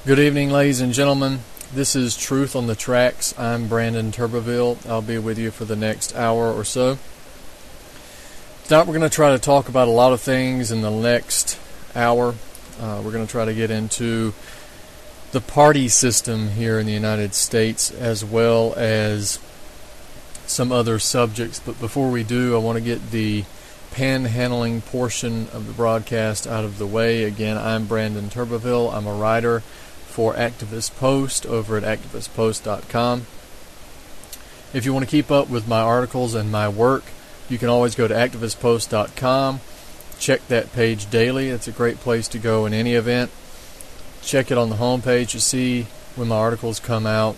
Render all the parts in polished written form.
Good evening, ladies and gentlemen. This is Truth on the Tracks. I'm Brandon Turbeville. I'll be with you for the next hour or so. Tonight we're going to try to talk about a lot of things in the next hour. We're going to try to get into the party system here in the United States as well as some other subjects. But before we do, I want to get the panhandling portion of the broadcast out of the way. Again, I'm Brandon Turbeville. I'm a writer for Activist Post over at activistpost.com. If you want to keep up with my articles and my work, you can always go to activistpost.com. Check that page daily. It's a great place to go in any event. Check it on the homepage to see when my articles come out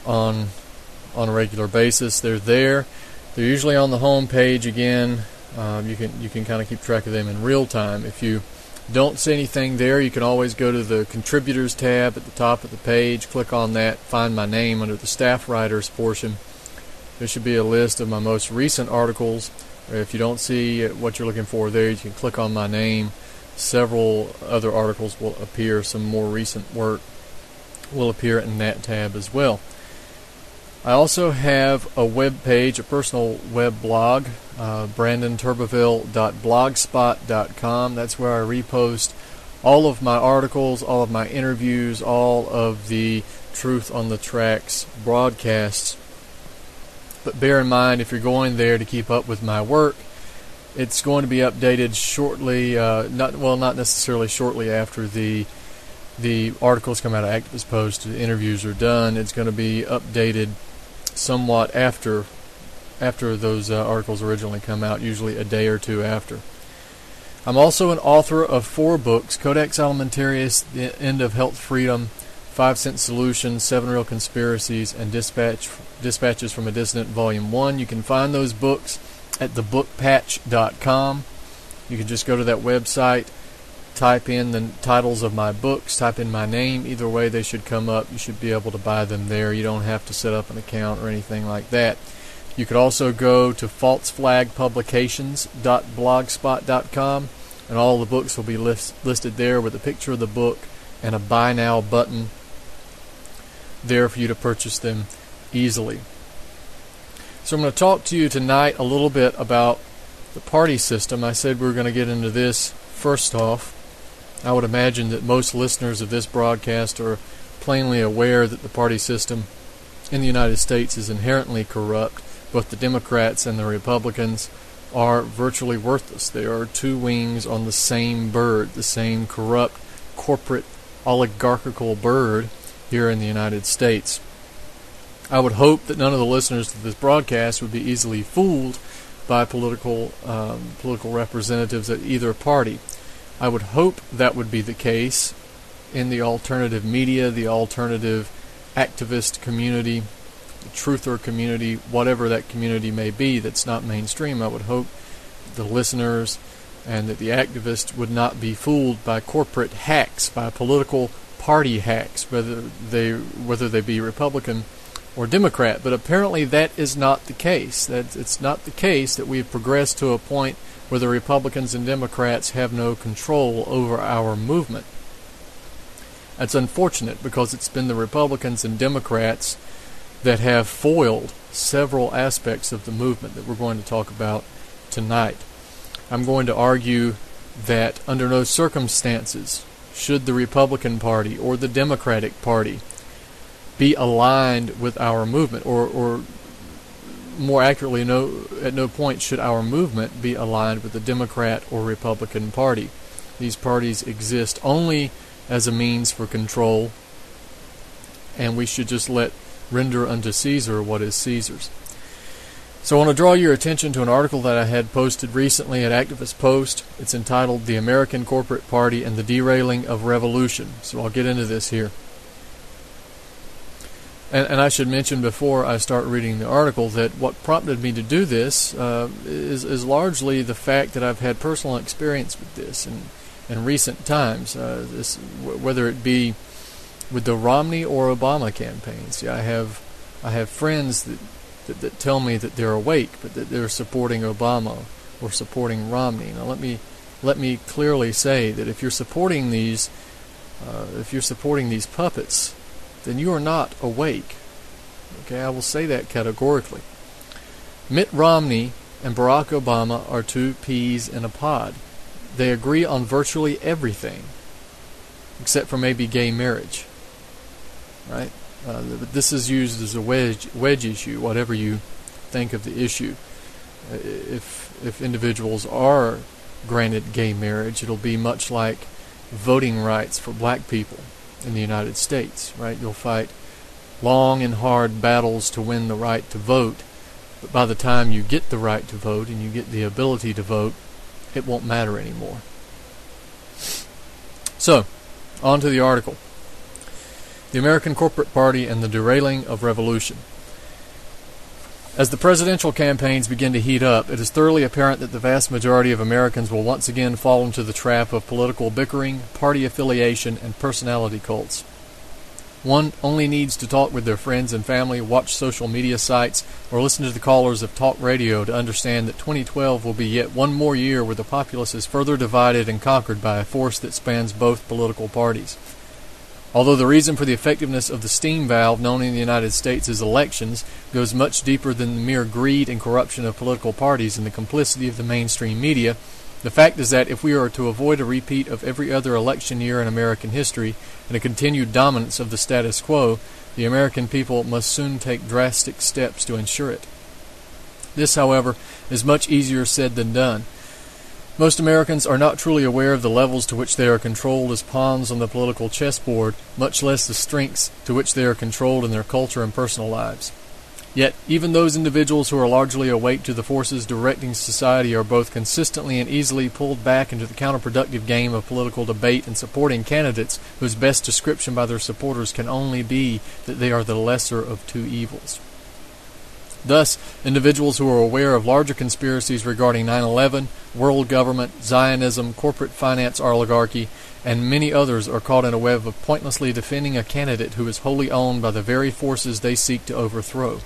on a regular basis. They're there. They're usually on the homepage again. You can kind of keep track of them in real time. If you don't see anything there, you can always go to the Contributors tab at the top of the page, click on that, find my name under the Staff Writers portion. There should be a list of my most recent articles. If you don't see what you're looking for there, you can click on my name. Several other articles will appear. Some more recent work will appear in that tab as well. I also have a web page, a personal web blog, brandonturbeville.blogspot.com. That's where I repost all of my articles, all of my interviews, all of the Truth on the Tracks broadcasts. But bear in mind, if you're going there to keep up with my work, it's going to be updated shortly, not necessarily shortly after the articles come out of Activist Post, the interviews are done. It's going to be updated somewhat after those articles originally come out, usually a day or two after. I'm also an author of 4 books: Codex, Alimentarius, The End of Health Freedom, 5 Cent Solutions, 7 Real Conspiracies, and Dispatches from a Dissident, Volume 1. You can find those books at thebookpatch.com. You can just go to that website, type in the titles of my books, type in my name. Either way, they should come up. You should be able to buy them there. You don't have to set up an account or anything like that. You could also go to falseflagpublications.blogspot.com, and all the books will be listed there with a picture of the book and a Buy Now button there for you to purchase them easily. So I'm going to talk to you tonight a little bit about the party system. I said we were going to get into this first off. I would imagine that most listeners of this broadcast are plainly aware that the party system in the United States is inherently corrupt. Both the Democrats and the Republicans are virtually worthless. They are two wings on the same bird, the same corrupt, corporate, oligarchical bird here in the United States. I would hope that none of the listeners to this broadcast would be easily fooled by political representatives at either party. I would hope that would be the case in the alternative media, the alternative activist community, the truther community, whatever that community may be that's not mainstream. I would hope the listeners and that the activists would not be fooled by corporate hacks, by political party hacks, whether they be Republican or Democrat. But apparently that is not the case. It's not the case that we've progressed to a point where the Republicans and Democrats have no control over our movement. That's unfortunate, because it's been the Republicans and Democrats that have foiled several aspects of the movement that we're going to talk about tonight. I'm going to argue that under no circumstances should the Republican Party or the Democratic Party be aligned with our movement, or more accurately, at no point should our movement be aligned with the Democrat or Republican Party. These parties exist only as a means for control, and we should just render unto Caesar what is Caesar's. So I want to draw your attention to an article that I had posted recently at Activist Post. It's entitled "The American Corporate Party and the Derailing of Revolution." So I'll get into this here. And I should mention before I start reading the article that what prompted me to do this is largely the fact that I've had personal experience with this in recent times, whether it be with the Romney or Obama campaigns. See, I have friends that tell me that they're awake, but that they're supporting Obama or supporting Romney. Now let me clearly say that if you're supporting these if you're supporting these puppets, then you are not awake. Okay, I will say that categorically. Mitt Romney and Barack Obama are two peas in a pod. They agree on virtually everything, except for maybe gay marriage. Right? This is used as a wedge issue, whatever you think of the issue. If individuals are granted gay marriage, it'll be much like voting rights for black people in the United States, right? You'll fight long and hard battles to win the right to vote, but by the time you get the right to vote and you get the ability to vote, it won't matter anymore. So, on to the article. The American Corporate Party and the Derailing of Revolution. As the presidential campaigns begin to heat up, it is thoroughly apparent that the vast majority of Americans will once again fall into the trap of political bickering, party affiliation, and personality cults. One only needs to talk with their friends and family, watch social media sites, or listen to the callers of talk radio to understand that 2012 will be yet one more year where the populace is further divided and conquered by a force that spans both political parties. Although the reason for the effectiveness of the steam valve known in the United States as elections goes much deeper than the mere greed and corruption of political parties and the complicity of the mainstream media, the fact is that if we are to avoid a repeat of every other election year in American history and a continued dominance of the status quo, the American people must soon take drastic steps to ensure it. This, however, is much easier said than done. Most Americans are not truly aware of the levels to which they are controlled as pawns on the political chessboard, much less the strengths to which they are controlled in their culture and personal lives. Yet, even those individuals who are largely awake to the forces directing society are both consistently and easily pulled back into the counterproductive game of political debate and supporting candidates whose best description by their supporters can only be that they are the lesser of two evils. Thus, individuals who are aware of larger conspiracies regarding 9/11, world government, Zionism, corporate finance oligarchy, and many others are caught in a web of pointlessly defending a candidate who is wholly owned by the very forces they seek to overthrow.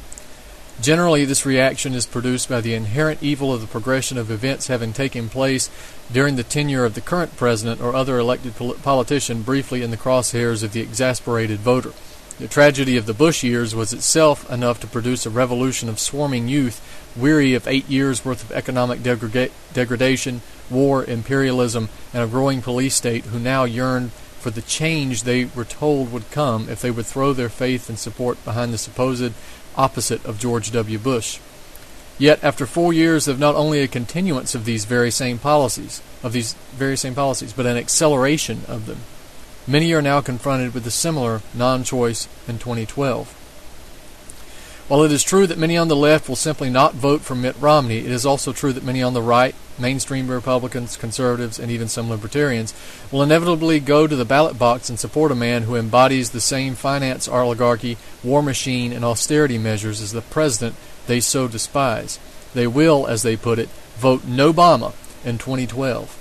Generally, this reaction is produced by the inherent evil of the progression of events having taken place during the tenure of the current president or other elected politician briefly in the crosshairs of the exasperated voter. The tragedy of the Bush years was itself enough to produce a revolution of swarming youth, weary of 8 years' worth of economic degradation, war, imperialism, and a growing police state, who now yearned for the change they were told would come if they would throw their faith and support behind the supposed opposite of George W. Bush. Yet, after 4 years of not only a continuance of these very same policies, but an acceleration of them, many are now confronted with a similar non-choice in 2012. While it is true that many on the left will simply not vote for Mitt Romney, it is also true that many on the right, mainstream Republicans, conservatives, and even some libertarians, will inevitably go to the ballot box and support a man who embodies the same finance oligarchy, war machine, and austerity measures as the president they so despise. They will, as they put it, vote no-Obama in 2012.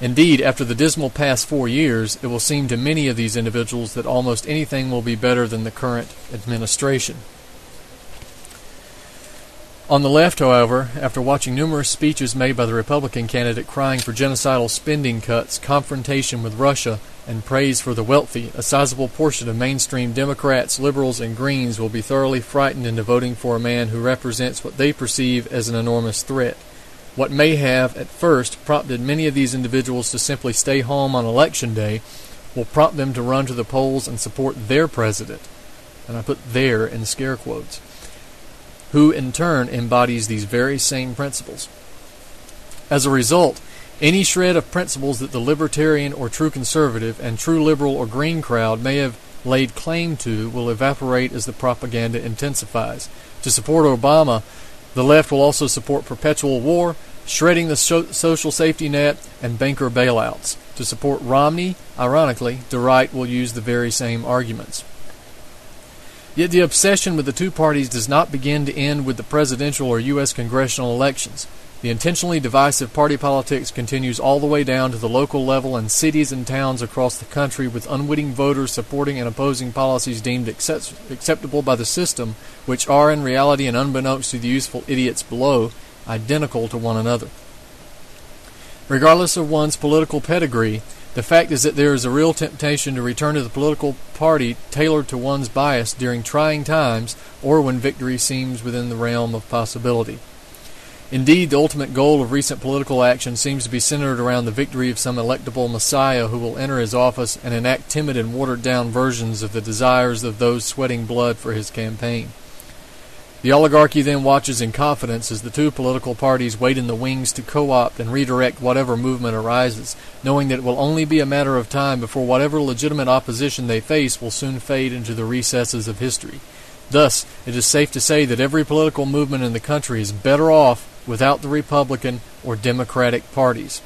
Indeed, after the dismal past 4 years, it will seem to many of these individuals that almost anything will be better than the current administration. On the left, however, after watching numerous speeches made by the Republican candidate crying for genocidal spending cuts, confrontation with Russia, and praise for the wealthy, a sizable portion of mainstream Democrats, liberals, and Greens will be thoroughly frightened into voting for a man who represents what they perceive as an enormous threat. What may have, at first, prompted many of these individuals to simply stay home on Election Day will prompt them to run to the polls and support their president, and I put "their" in scare quotes, who in turn embodies these very same principles. As a result, any shred of principles that the libertarian or true conservative and true liberal or green crowd may have laid claim to will evaporate as the propaganda intensifies. To support Obama, the left will also support perpetual war, shredding the social safety net, and banker bailouts. To support Romney, ironically, the right will use the very same arguments. Yet the obsession with the two parties does not begin to end with the presidential or U.S. congressional elections. The intentionally divisive party politics continues all the way down to the local level in cities and towns across the country, with unwitting voters supporting and opposing policies deemed acceptable by the system, which are in reality, and unbeknownst to the useful idiots below, identical to one another. Regardless of one's political pedigree, The fact is that there is a real temptation to return to the political party tailored to one's bias during trying times or when victory seems within the realm of possibility. Indeed, the ultimate goal of recent political action seems to be centered around the victory of some electable messiah who will enter his office and enact timid and watered-down versions of the desires of those sweating blood for his campaign. The oligarchy then watches in confidence as the two political parties wait in the wings to co-opt and redirect whatever movement arises, knowing that it will only be a matter of time before whatever legitimate opposition they face will soon fade into the recesses of history. Thus, it is safe to say that every political movement in the country is better off without the Republican or Democratic parties.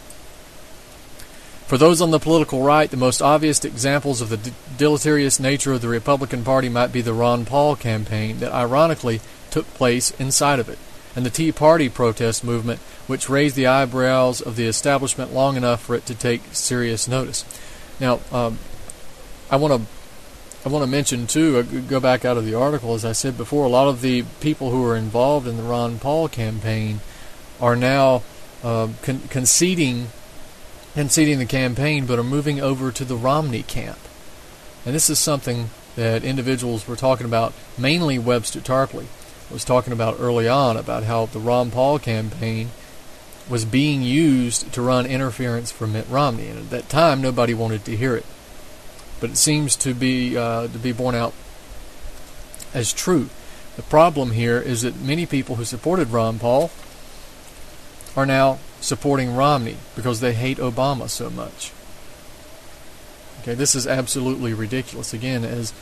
For those on the political right, the most obvious examples of the deleterious nature of the Republican Party might be the Ron Paul campaign that ironically took place inside of it, and the Tea Party protest movement, which raised the eyebrows of the establishment long enough for it to take serious notice. Now, I want to mention, too, go back out of the article, as I said before, a lot of the people who were involved in the Ron Paul campaign are now conceding the campaign, but are moving over to the Romney camp. And this is something that individuals were talking about, mainly Webster Tarpley was talking about early on, about how the Ron Paul campaign was being used to run interference for Mitt Romney. And at that time, nobody wanted to hear it. But it seems to be borne out as true. The problem here is that many people who supported Ron Paul are now supporting Romney because they hate Obama so much. Okay, this is absolutely ridiculous. Again, as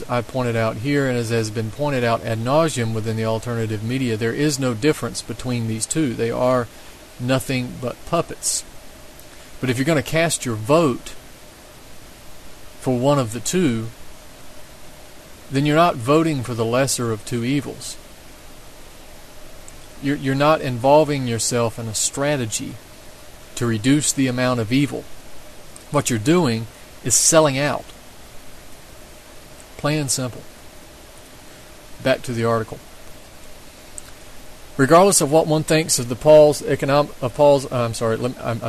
I pointed out here, and as has been pointed out ad nauseum within the alternative media, there is no difference between these two. They are nothing but puppets. But if you're going to cast your vote for one of the two, then you're not voting for the lesser of two evils. You're not involving yourself in a strategy to reduce the amount of evil. What you're doing is selling out. Plain and simple. Back to the article. Regardless of what one thinks of I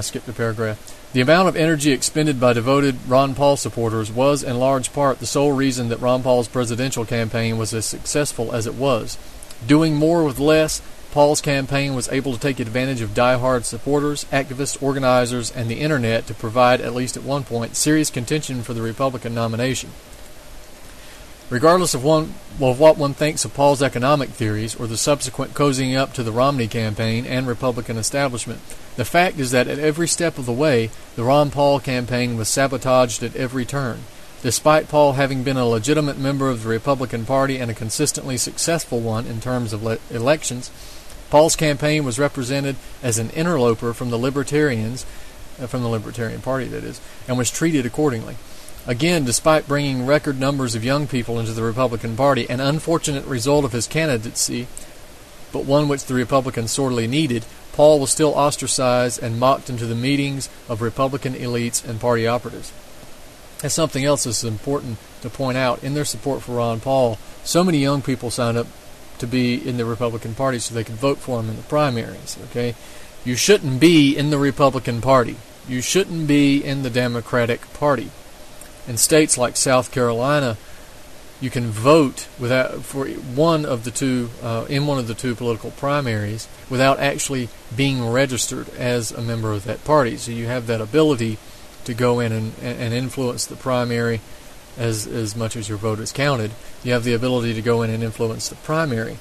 skipped a paragraph. The amount of energy expended by devoted Ron Paul supporters was, in large part, the sole reason that Ron Paul's presidential campaign was as successful as it was. Doing more with less, Paul's campaign was able to take advantage of diehard supporters, activists, organizers, and the Internet to provide, at least at one point, serious contention for the Republican nomination. Regardless of what one thinks of Paul's economic theories or the subsequent cozying up to the Romney campaign and Republican establishment, the fact is that at every step of the way, the Ron Paul campaign was sabotaged at every turn. Despite Paul having been a legitimate member of the Republican Party and a consistently successful one in terms of elections, Paul's campaign was represented as an interloper from the Libertarians, from the Libertarian Party that is, and was treated accordingly. Again, despite bringing record numbers of young people into the Republican Party, an unfortunate result of his candidacy, but one which the Republicans sorely needed, Paul was still ostracized and mocked into the meetings of Republican elites and party operatives. That's something else that's important to point out. In their support for Ron Paul, so many young people signed up to be in the Republican Party so they could vote for him in the primaries. Okay, you shouldn't be in the Republican Party. You shouldn't be in the Democratic Party. In states like South Carolina, you can vote for one of the two in one of the two political primaries without actually being registered as a member of that party. So you have that ability to go in and influence the primary as much as your vote is counted. You have the ability to go in and influence the primary.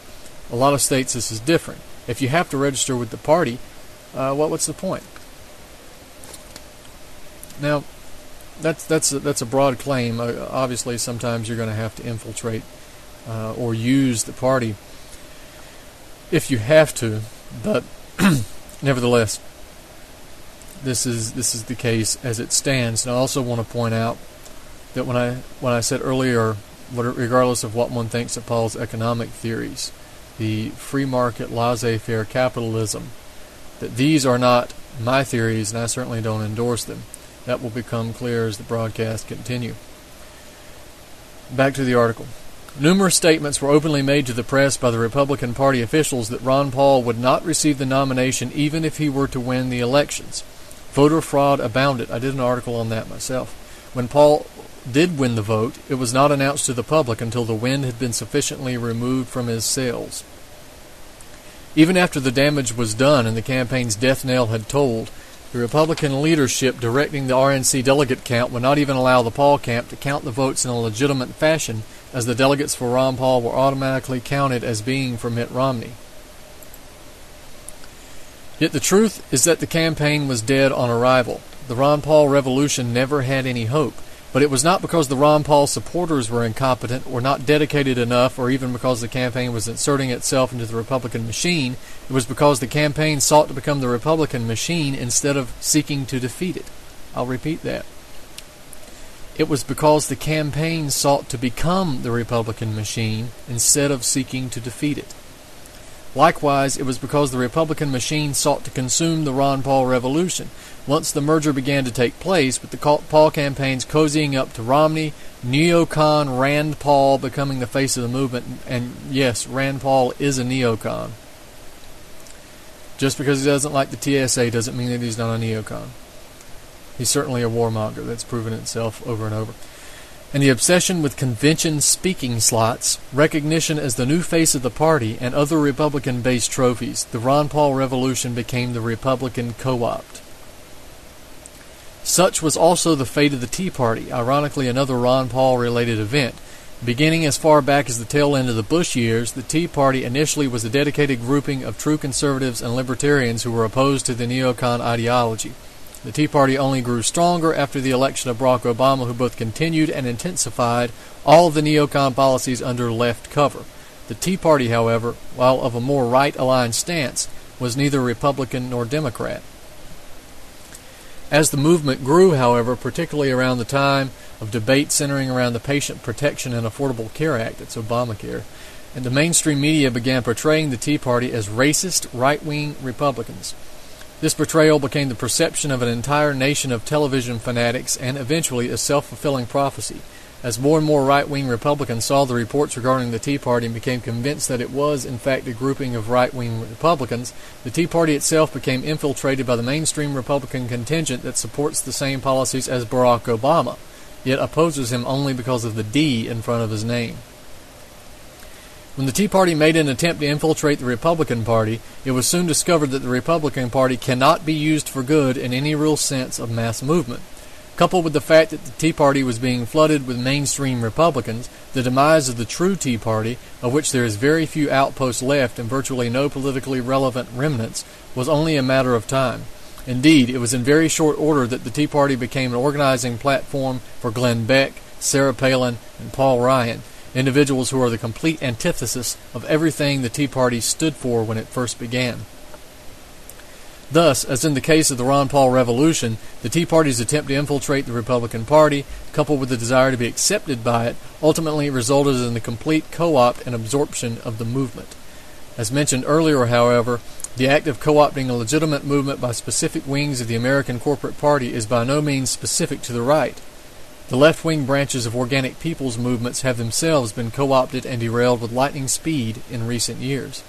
A lot of states this is different. If you have to register with the party, what's the point? Now, that's a broad claim. Obviously, sometimes you're going to have to infiltrate or use the party if you have to, but nevertheless, this is the case as it stands. And I also want to point out that when I said earlier, regardless of what one thinks of Paul's economic theories, the free market, laissez-faire capitalism, that these are not my theories, and I certainly don't endorse them. That will become clear as the broadcast continue. Back to the article. Numerous statements were openly made to the press by the Republican Party officials that Ron Paul would not receive the nomination even if he were to win the elections. Voter fraud abounded. I did an article on that myself. When Paul did win the vote, it was not announced to the public until the wind had been sufficiently removed from his sails. Even after the damage was done and the campaign's death knell had tolled, the Republican leadership directing the RNC delegate count would not even allow the Paul camp to count the votes in a legitimate fashion, as the delegates for Ron Paul were automatically counted as being for Mitt Romney. Yet the truth is that the campaign was dead on arrival. The Ron Paul revolution never had any hope, but it was not because the Ron Paul supporters were incompetent or not dedicated enough, or even because the campaign was inserting itself into the Republican machine. It was because the campaign sought to become the Republican machine instead of seeking to defeat it. I'll repeat that. It was because the campaign sought to become the Republican machine instead of seeking to defeat it. Likewise, it was because the Republican machine sought to consume the Ron Paul revolution. Once the merger began to take place, with the Paul campaigns cozying up to Romney, neocon Rand Paul becoming the face of the movement, and yes, Rand Paul is a neocon. Just because he doesn't like the TSA doesn't mean that he's not a neocon. He's certainly a warmonger. That's proven itself over and over. And the obsession with convention speaking slots, recognition as the new face of the party, and other Republican-based trophies, the Ron Paul revolution became the Republican co-opt. Such was also the fate of the Tea Party, ironically another Ron Paul-related event. Beginning as far back as the tail end of the Bush years, the Tea Party initially was a dedicated grouping of true conservatives and libertarians who were opposed to the neocon ideology. The Tea Party only grew stronger after the election of Barack Obama, who both continued and intensified all of the neocon policies under left cover. The Tea Party, however, while of a more right-aligned stance, was neither Republican nor Democrat. As the movement grew, however, particularly around the time of debate centering around the Patient Protection and Affordable Care Act, that's Obamacare, and the mainstream media began portraying the Tea Party as racist, right-wing Republicans. This portrayal became the perception of an entire nation of television fanatics and eventually a self-fulfilling prophecy. As more and more right-wing Republicans saw the reports regarding the Tea Party and became convinced that it was, in fact, a grouping of right-wing Republicans, the Tea Party itself became infiltrated by the mainstream Republican contingent that supports the same policies as Barack Obama, yet opposes him only because of the D in front of his name. When the Tea Party made an attempt to infiltrate the Republican Party, it was soon discovered that the Republican Party cannot be used for good in any real sense of mass movement. Coupled with the fact that the Tea Party was being flooded with mainstream Republicans, the demise of the true Tea Party, of which there is very few outposts left and virtually no politically relevant remnants, was only a matter of time. Indeed, it was in very short order that the Tea Party became an organizing platform for Glenn Beck, Sarah Palin, and Paul Ryan, individuals who are the complete antithesis of everything the Tea Party stood for when it first began. Thus, as in the case of the Ron Paul Revolution, the Tea Party's attempt to infiltrate the Republican Party, coupled with the desire to be accepted by it, ultimately resulted in the complete co-opt and absorption of the movement. As mentioned earlier, however, the act of co-opting a legitimate movement by specific wings of the American corporate party is by no means specific to the right. The left-wing branches of organic people's movements have themselves been co-opted and derailed with lightning speed in recent years.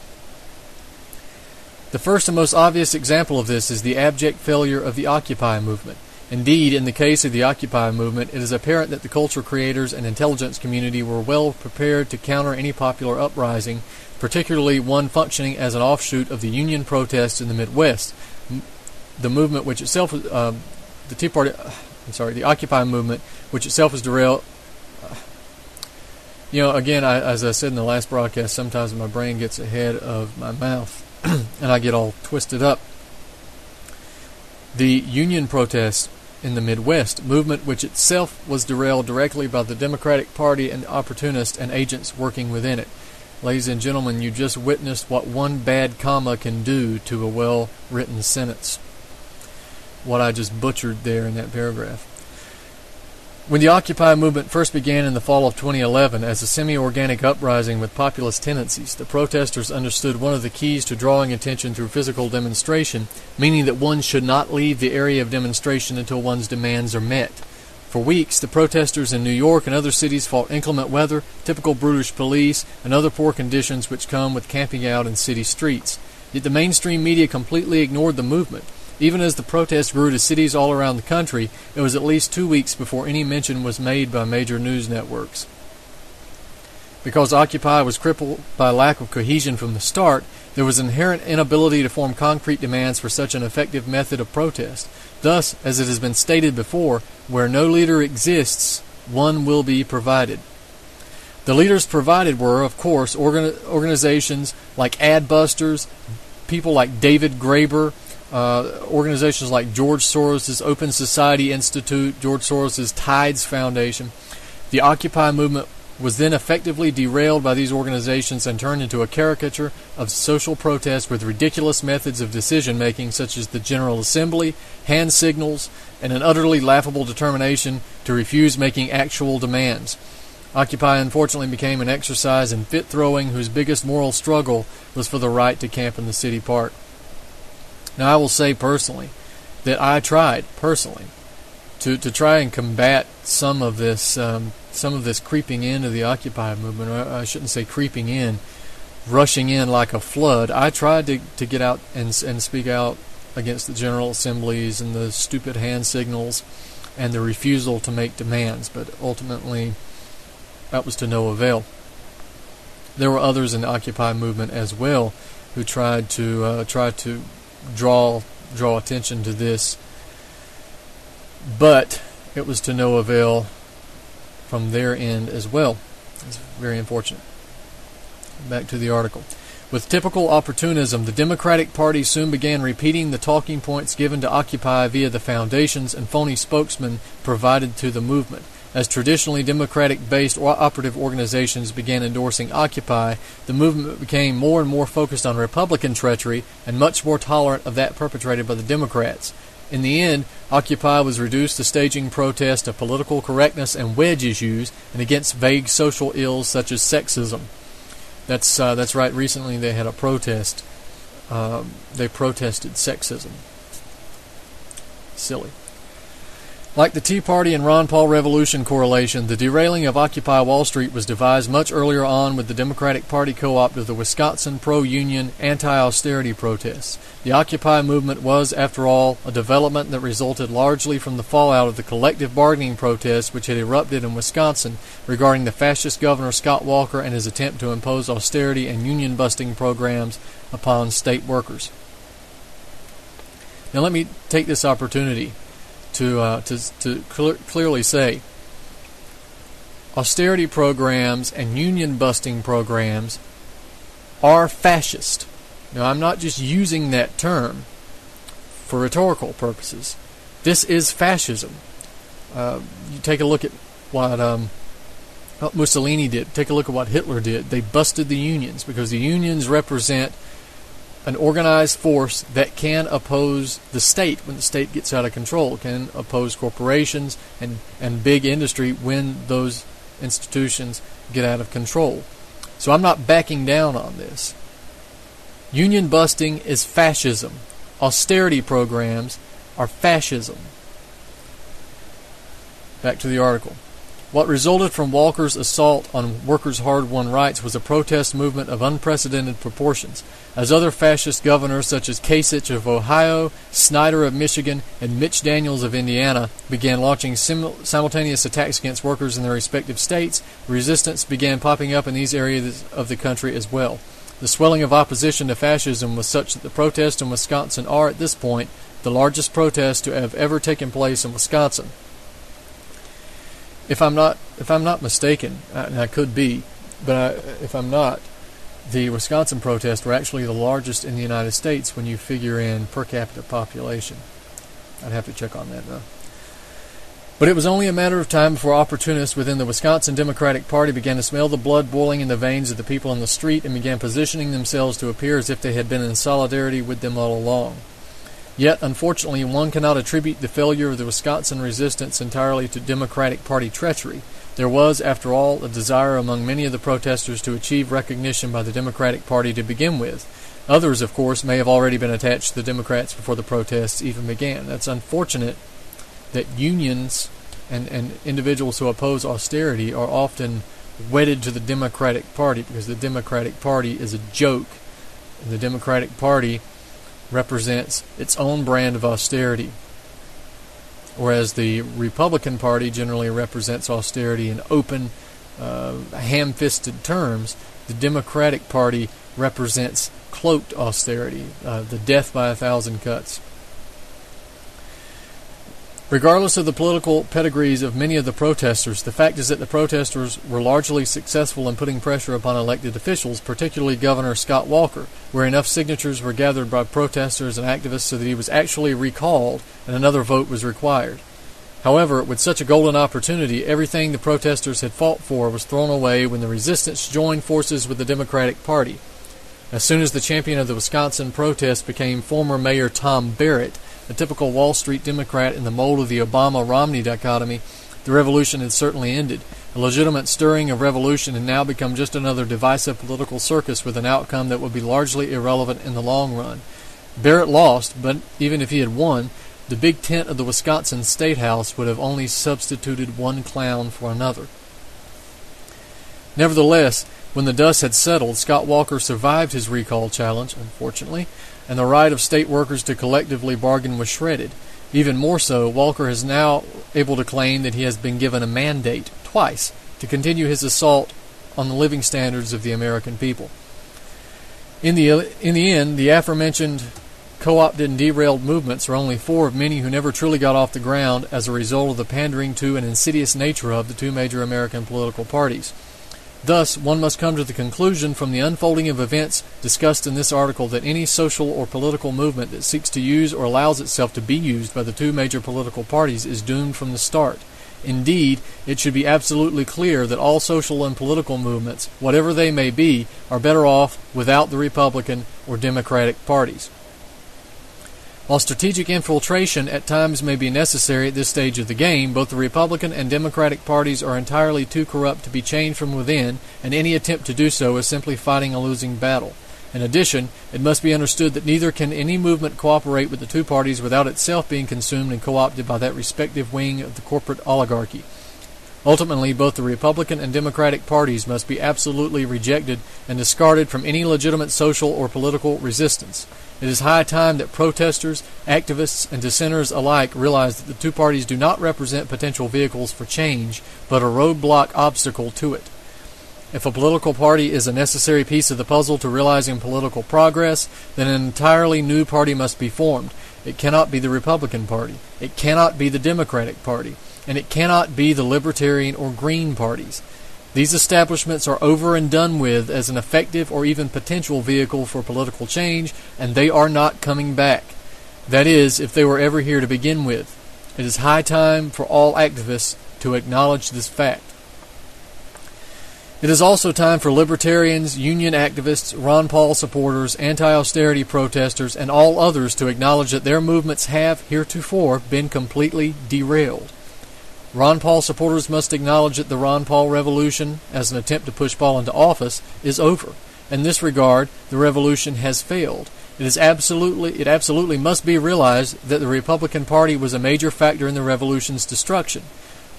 The first and most obvious example of this is the abject failure of the Occupy movement. Indeed, in the case of the Occupy movement, it is apparent that the culture creators and intelligence community were well prepared to counter any popular uprising, particularly one functioning as an offshoot of the Union protests in the Midwest. The movement, which itself, the Occupy movement, which itself was derailed. Again, as I said in the last broadcast, sometimes my brain gets ahead of my mouth, and I get all twisted up. The Union protests in the Midwest, movement which itself was derailed directly by the Democratic Party and opportunists and agents working within it. Ladies and gentlemen, you just witnessed what one bad comma can do to a well-written sentence. What I just butchered there in that paragraph. When the Occupy movement first began in the fall of 2011 as a semi-organic uprising with populist tendencies, the protesters understood one of the keys to drawing attention through physical demonstration, meaning that one should not leave the area of demonstration until one's demands are met. For weeks, the protesters in New York and other cities fought inclement weather, typical brutish police, and other poor conditions which come with camping out in city streets. Yet the mainstream media completely ignored the movement. Even as the protests grew to cities all around the country, it was at least 2 weeks before any mention was made by major news networks. Because Occupy was crippled by lack of cohesion from the start, there was inherent inability to form concrete demands for such an effective method of protest. Thus, as it has been stated before, where no leader exists, one will be provided. The leaders provided were, of course, organizations like Adbusters, people like David Graeber, organizations like George Soros' Open Society Institute, George Soros' Tides Foundation. The Occupy movement was then effectively derailed by these organizations and turned into a caricature of social protest with ridiculous methods of decision-making such as the General Assembly, hand signals, and an utterly laughable determination to refuse making actual demands. Occupy unfortunately became an exercise in fit-throwing whose biggest moral struggle was for the right to camp in the city park. Now I will say personally that I tried personally to try and combat some of this creeping into the Occupy movement. I shouldn't say creeping in, rushing in like a flood. I tried to get out and speak out against the General Assemblies and the stupid hand signals and the refusal to make demands, but ultimately that was to no avail. There were others in the Occupy movement as well who tried to draw attention to this, but it was to no avail from their end as well. It's very unfortunate. Back to the article. With typical opportunism, the Democratic Party soon began repeating the talking points given to Occupy via the foundations and phony spokesmen provided to the movement. As traditionally Democratic-based operative organizations began endorsing Occupy, the movement became more and more focused on Republican treachery and much more tolerant of that perpetrated by the Democrats. In the end, Occupy was reduced to staging protests of political correctness and wedge issues and against vague social ills such as sexism. That's right. Recently they had a protest. They protested sexism. Silly. Like the Tea Party and Ron Paul Revolution correlation, the derailing of Occupy Wall Street was devised much earlier on with the Democratic Party co-op of the Wisconsin pro-union, anti-austerity protests. The Occupy movement was, after all, a development that resulted largely from the fallout of the collective bargaining protests which had erupted in Wisconsin regarding the fascist Governor Scott Walker and his attempt to impose austerity and union-busting programs upon state workers. Now let me take this opportunity to clearly say austerity programs and union-busting programs are fascist. Now, I'm not just using that term for rhetorical purposes. This is fascism. You take a look at what Mussolini did. Take a look at what Hitler did. They busted the unions because the unions represent an organized force that can oppose the state when the state gets out of control, can oppose corporations and big industry when those institutions get out of control. So I'm not backing down on this. Union busting is fascism. Austerity programs are fascism. Back to the article. What resulted from Walker's assault on workers' hard-won rights was a protest movement of unprecedented proportions, as other fascist governors such as Kasich of Ohio, Snyder of Michigan, and Mitch Daniels of Indiana began launching simultaneous attacks against workers in their respective states. Resistance began popping up in these areas of the country as well. The swelling of opposition to fascism was such that the protests in Wisconsin are, at this point, the largest protests to have ever taken place in Wisconsin. If I'm not mistaken, and I could be, but if I'm not, the Wisconsin protests were actually the largest in the United States when you figure in per capita population. I'd have to check on that though. But it was only a matter of time before opportunists within the Wisconsin Democratic Party began to smell the blood boiling in the veins of the people on the street and began positioning themselves to appear as if they had been in solidarity with them all along. Yet, unfortunately, one cannot attribute the failure of the Wisconsin resistance entirely to Democratic Party treachery. There was, after all, a desire among many of the protesters to achieve recognition by the Democratic Party to begin with. Others, of course, may have already been attached to the Democrats before the protests even began. That's unfortunate that unions and individuals who oppose austerity are often wedded to the Democratic Party because the Democratic Party is a joke. And the Democratic Party represents its own brand of austerity, whereas the Republican Party generally represents austerity in open, ham-fisted terms. The Democratic Party represents cloaked austerity, the death by 1,000 cuts. Regardless of the political pedigrees of many of the protesters, the fact is that the protesters were largely successful in putting pressure upon elected officials, particularly Governor Scott Walker, where enough signatures were gathered by protesters and activists so that he was actually recalled and another vote was required. However, with such a golden opportunity, everything the protesters had fought for was thrown away when the resistance joined forces with the Democratic Party. As soon as the champion of the Wisconsin protest became former Mayor Tom Barrett, a typical Wall Street Democrat in the mold of the Obama-Romney dichotomy, the revolution had certainly ended. A legitimate stirring of revolution had now become just another divisive political circus with an outcome that would be largely irrelevant in the long run. Barrett lost, but even if he had won, the big tent of the Wisconsin State House would have only substituted one clown for another. Nevertheless, when the dust had settled, Scott Walker survived his recall challenge, unfortunately, and the right of state workers to collectively bargain was shredded. Even more so, Walker is now able to claim that he has been given a mandate, twice, to continue his assault on the living standards of the American people. In the end, the aforementioned co-opted and derailed movements are only four of many who never truly got off the ground as a result of the pandering to and insidious nature of the two major American political parties. Thus, one must come to the conclusion from the unfolding of events discussed in this article that any social or political movement that seeks to use or allows itself to be used by the two major political parties is doomed from the start. Indeed, it should be absolutely clear that all social and political movements, whatever they may be, are better off without the Republican or Democratic parties. While strategic infiltration at times may be necessary at this stage of the game, both the Republican and Democratic parties are entirely too corrupt to be changed from within, and any attempt to do so is simply fighting a losing battle. In addition, it must be understood that neither can any movement cooperate with the two parties without itself being consumed and co-opted by that respective wing of the corporate oligarchy. Ultimately, both the Republican and Democratic parties must be absolutely rejected and discarded from any legitimate social or political resistance. It is high time that protesters, activists, and dissenters alike realize that the two parties do not represent potential vehicles for change, but a roadblock obstacle to it. If a political party is a necessary piece of the puzzle to realizing political progress, then an entirely new party must be formed. It cannot be the Republican Party. It cannot be the Democratic Party. And it cannot be the Libertarian or Green parties. These establishments are over and done with as an effective or even potential vehicle for political change, and they are not coming back. That is, if they were ever here to begin with. It is high time for all activists to acknowledge this fact. It is also time for libertarians, union activists, Ron Paul supporters, anti-austerity protesters, and all others to acknowledge that their movements have, heretofore, been completely derailed. Ron Paul supporters must acknowledge that the Ron Paul revolution, as an attempt to push Paul into office, is over. In this regard, the revolution has failed. It absolutely must be realized that the Republican Party was a major factor in the revolution's destruction.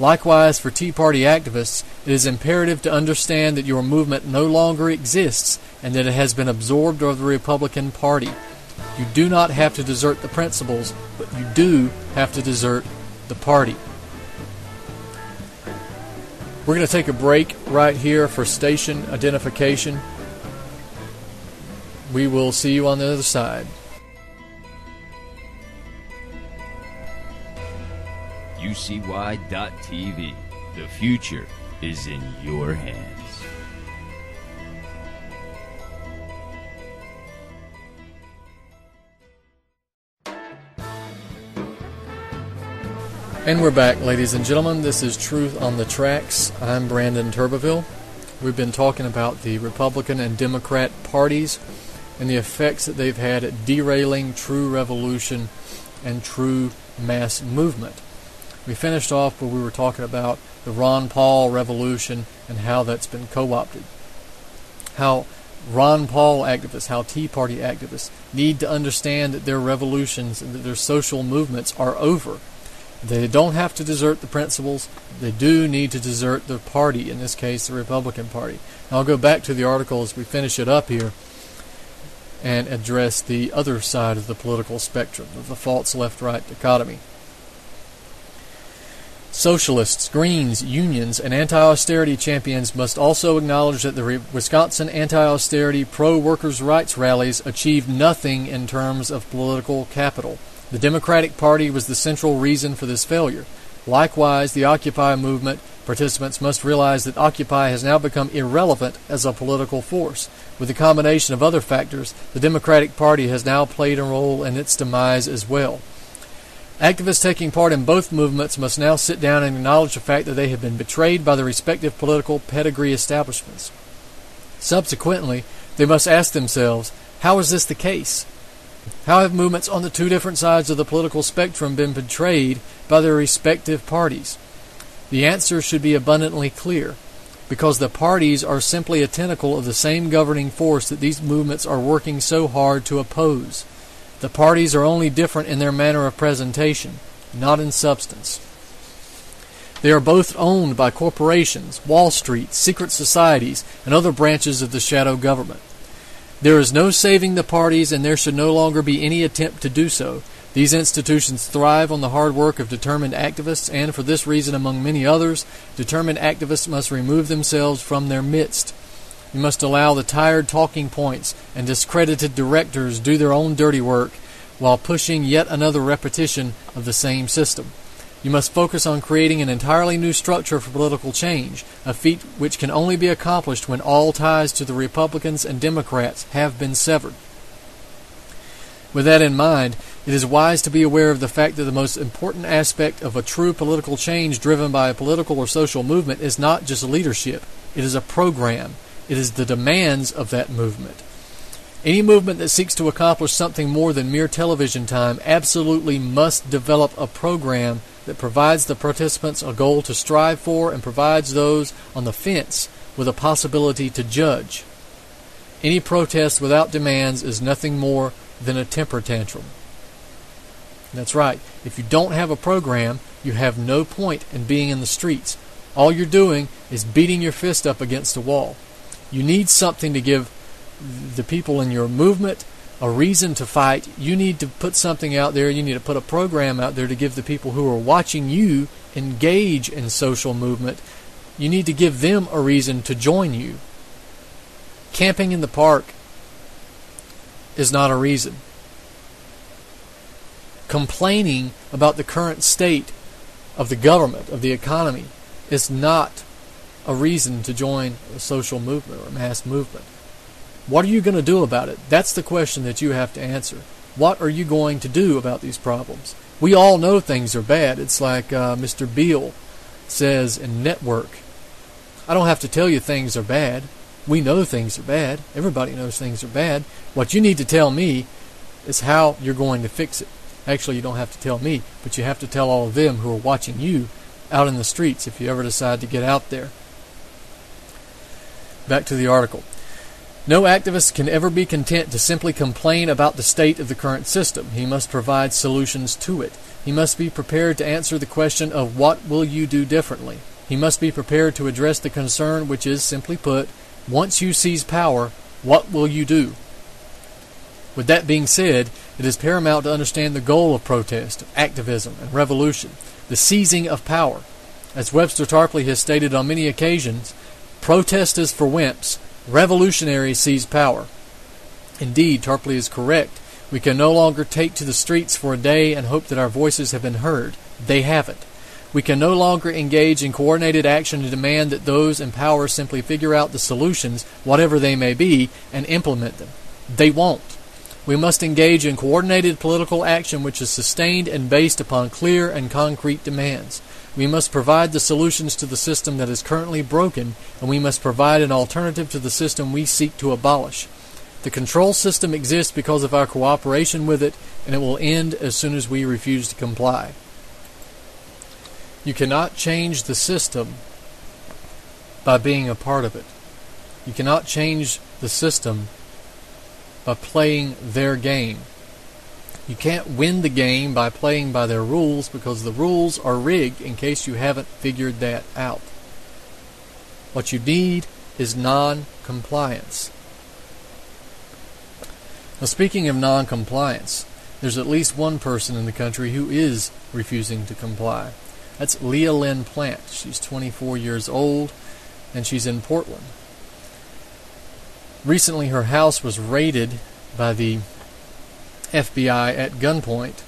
Likewise, for Tea Party activists, it is imperative to understand that your movement no longer exists and that it has been absorbed by the Republican Party. You do not have to desert the principles, but you do have to desert the party. We're going to take a break right here for station identification. We will see you on the other side. UCY.TV. The future is in your hands. And we're back, ladies and gentlemen. This is Truth on the Tracks. I'm Brandon Turbeville. We've been talking about the Republican and Democrat parties and the effects that they've had at derailing true revolution and true mass movement. We finished off where we were talking about the Ron Paul revolution and how that's been co-opted. How Ron Paul activists, how Tea Party activists need to understand that their revolutions and that their social movements are over. They don't have to desert the principles. They do need to desert the party, in this case the Republican Party. Now I'll go back to the article as we finish it up here. and address the other side of the political spectrum, of the false left-right dichotomy. Socialists, Greens, unions, and anti-austerity champions must also acknowledge that the Wisconsin anti-austerity pro-workers' rights rallies achieved nothing in terms of political capital. The Democratic Party was the central reason for this failure. Likewise, the Occupy movement participants must realize that Occupy has now become irrelevant as a political force. With the combination of other factors, the Democratic Party has now played a role in its demise as well. Activists taking part in both movements must now sit down and acknowledge the fact that they have been betrayed by the respective political pedigree establishments. Subsequently, they must ask themselves, how is this the case? How have movements on the two different sides of the political spectrum been betrayed by their respective parties? The answer should be abundantly clear, because the parties are simply a tentacle of the same governing force that these movements are working so hard to oppose. The parties are only different in their manner of presentation, not in substance. They are both owned by corporations, Wall Street, secret societies, and other branches of the shadow government. There is no saving the parties, and there should no longer be any attempt to do so. These institutions thrive on the hard work of determined activists, and for this reason, among many others, determined activists must remove themselves from their midst. You must allow the tired talking points and discredited directors do their own dirty work while pushing yet another repetition of the same system. You must focus on creating an entirely new structure for political change, a feat which can only be accomplished when all ties to the Republicans and Democrats have been severed. With that in mind, it is wise to be aware of the fact that the most important aspect of a true political change driven by a political or social movement is not just leadership. It is a program. It is the demands of that movement. Any movement that seeks to accomplish something more than mere television time absolutely must develop a program that provides the participants a goal to strive for and provides those on the fence with a possibility to judge. Any protest without demands is nothing more than a temper tantrum. That's right. If you don't have a program, you have no point in being in the streets. All you're doing is beating your fist up against a wall. You need something to give the people in your movement a reason to fight. You need to put something out there. You need to put a program out there to give the people who are watching you engage in social movement. You need to give them a reason to join you. Camping in the park is not a reason. Complaining about the current state of the government, of the economy, is not a reason to join a social movement or a mass movement. What are you going to do about it? That's the question that you have to answer. What are you going to do about these problems? We all know things are bad. It's like Mr. Beale says in Network. I don't have to tell you things are bad. We know things are bad. Everybody knows things are bad. What you need to tell me is how you're going to fix it. Actually, you don't have to tell me, but you have to tell all of them who are watching you out in the streets if you ever decide to get out there. Back to the article. No activist can ever be content to simply complain about the state of the current system. He must provide solutions to it. He must be prepared to answer the question of what will you do differently. He must be prepared to address the concern which is, simply put, once you seize power, what will you do? With that being said, it is paramount to understand the goal of protest, of activism, and revolution, the seizing of power. As Webster Tarpley has stated on many occasions, protest is for wimps. Revolutionaries seize power. Indeed, Tarpley is correct. We can no longer take to the streets for a day and hope that our voices have been heard. They haven't. We can no longer engage in coordinated action and demand that those in power simply figure out the solutions, whatever they may be, and implement them. They won't. We must engage in coordinated political action which is sustained and based upon clear and concrete demands. We must provide the solutions to the system that is currently broken, and we must provide an alternative to the system we seek to abolish. The control system exists because of our cooperation with it, and it will end as soon as we refuse to comply. You cannot change the system by being a part of it. You cannot change the system by playing their game. You can't win the game by playing by their rules because the rules are rigged, in case you haven't figured that out. What you need is non-compliance. Now, speaking of non-compliance, there's at least one person in the country who is refusing to comply. That's Leah Lynn Plant. She's 24 years old, and she's in Portland. Recently, her house was raided by the FBI at gunpoint,